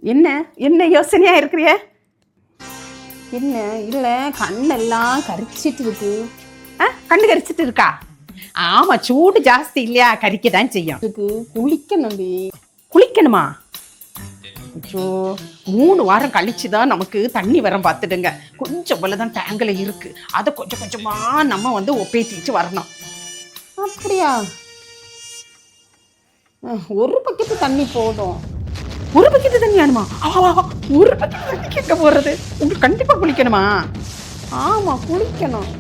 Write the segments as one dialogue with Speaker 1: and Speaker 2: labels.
Speaker 1: என்ன என்ன யோசனையா இருக்கிறிய? என்ன இல்லை, கண்ணெல்லாம் கரிச்சிட்டு இருக்கு. கண்ணு கரிச்சிட்டு இருக்கா? ஆமா, சூடு ஜாஸ்தி இல்லையா, கரிக்க தான் செய்யும். இருக்கு, குளிக்கணும். குளிக்கணுமா? ஐயோ, 3 வாரம் கழிச்சு தான் நமக்கு தண்ணி வரம் பார்த்துடுங்க. கொஞ்சம் போல தான் டேங்கில் இருக்கு. அதை கொஞ்சம் கொஞ்சமா நம்ம ஒப்பேத்திட்டு வரணும். அப்படியா? ஒரு பக்கெட்டு தண்ணி போதும். ஒரு பக்கெட்டு தண்ணி வேணுமா? ஒரு பக்கெட்டு தண்ணி கேட்க போறது. உங்களுக்கு கண்டிப்பா குளிக்கணுமா? ஆமா, குளிக்கணும்.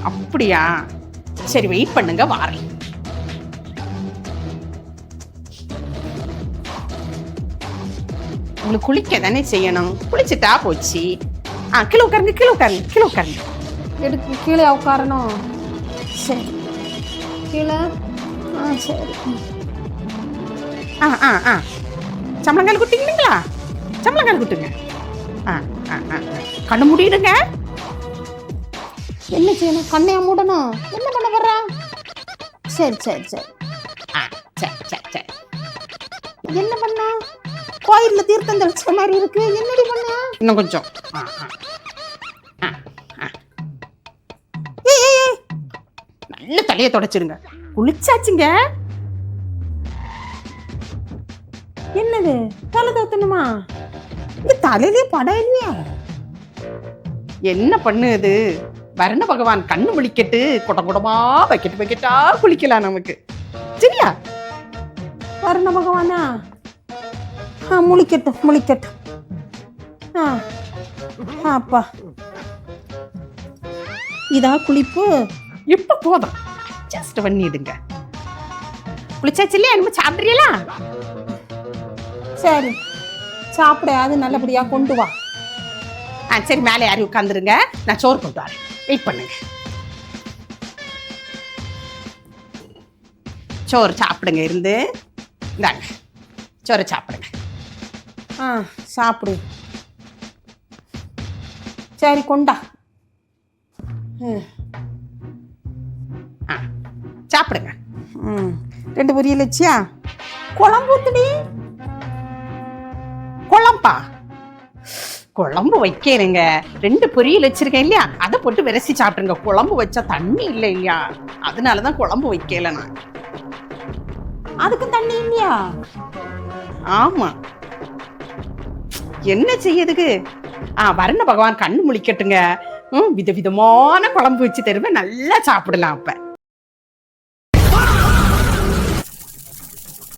Speaker 1: அப்படியா? சரி, வெயிட் பண்ணுங்க, வாரேன். உங்களுக்கு குளிக்க தானே செய்யணும். குளிச்சுட்டா போச்சு. கீழே உட்காருங்க, கீழே உட்காருங்க, கீழே உட்காருங்க. எடுத்து கீழே உட்காரணும். சரி, கீழே. சரி. சம்பளங்கால் குட்டிங்களா? சம்பளங்கால் குட்டுங்க. கண்ணு மூடிடுங்க. என்ன செய்யணும்? கண்ணையா மூடணும். என்ன பண்ண வர்ற? சரி சரி சரி. சரி சரி சரி. என்ன பண்ண? கோயில்ல தீர்த்தம் தெளிச்ச மாதிரி இருக்கு. என்னடி பண்ண? இன்னும் கொஞ்சம். நல்ல தலையை தொடச்சிருங்க. குளிச்சாச்சுங்க. என்னது, தலை தோத்தணுமா? இந்த தலையிலே படம் இல்லையா? என்ன பண்ணுது? வரண பகவான் கண்ணு முழிக்கட்டு, குடமா பக்கெட்டு பக்கெட்டா குளிக்கலாம் நமக்கு. சரியா? வரண பகவானா? முழிக்கட்டும் முழிக்கட்டும். அப்பா, இதா குளிப்பு. இப்ப போதும், ஜஸ்ட் பண்ணிடுங்க. குளிச்சாச்சு இல்லையா? நம்ம சாப்பிட்றீங்களா? சரி, சாப்பிட. அது நல்லபடியா கொண்டு வா. சரி, மேலே யாரும் உட்காந்துருங்க, நான் சோறு கொண்டு வரேன். வெயிட் பண்ணுங்க. சோறு சாப்பிடுங்க. இருந்து இந்தாங்க, சோறு சாப்பிடுங்க. சாப்பிடு. சரி, கொண்டா. சாப்பிடுங்க. 2 பொரியல் வச்சியா? குழம்பு ஊத்துடி. குழம்பா? குழம்பு வைக்கிறேங்க. 2 பொரியல் வச்சிருக்கேன் இல்லையா, அதை போட்டு விரசி சாப்பிடுங்க. குழம்பு வச்சா தண்ணி இல்லை இல்லையா, அதனாலதான் குழம்பு வைக்கல நான். அதுக்கு தண்ணி இல்லையா? ஆமா, என்ன செய்யறதுக்கு? வரண பகவான் கண்ணு முழிக்கட்டுங்க. விதவிதமான குழம்பு வச்சு தருவேன், நல்லா சாப்பிடலாம். அப்ப